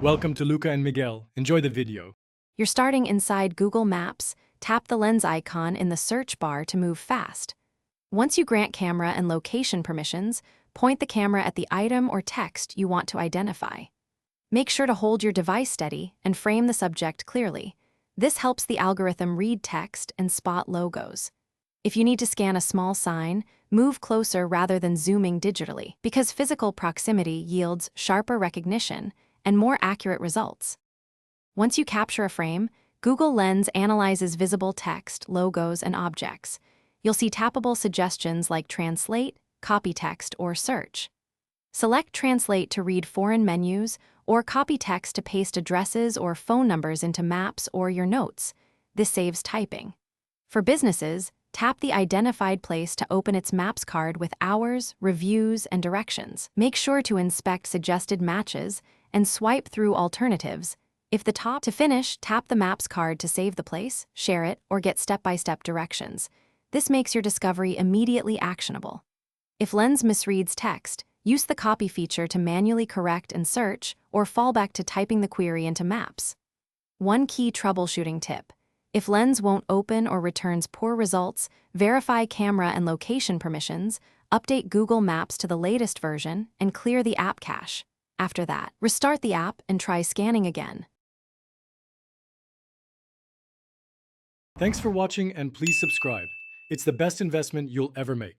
Welcome to Luca and Miguel. Enjoy the video. You're starting inside Google Maps. Tap the lens icon in the search bar to move fast. Once you grant camera and location permissions, point the camera at the item or text you want to identify. Make sure to hold your device steady and frame the subject clearly. This helps the algorithm read text and spot logos. If you need to scan a small sign, move closer rather than zooming digitally, because physical proximity yields sharper recognition and more accurate results. Once you capture a frame, Google Lens analyzes visible text, logos, and objects. You'll see tappable suggestions like Translate, Copy Text, or Search. Select Translate to read foreign menus, or Copy Text to paste addresses or phone numbers into maps or your notes. This saves typing. For businesses, tap the identified place to open its Maps card with hours, reviews, and directions. Make sure to inspect suggested matches and swipe through alternatives. To finish, tap the Maps card to save the place, share it, or get step-by-step directions. This makes your discovery immediately actionable. If Lens misreads text, use the copy feature to manually correct and search, or fall back to typing the query into Maps. One key troubleshooting tip: if Lens won't open or returns poor results, verify camera and location permissions, update Google Maps to the latest version, and clear the app cache. After that, restart the app and try scanning again. Thanks for watching and please subscribe. It's the best investment you'll ever make.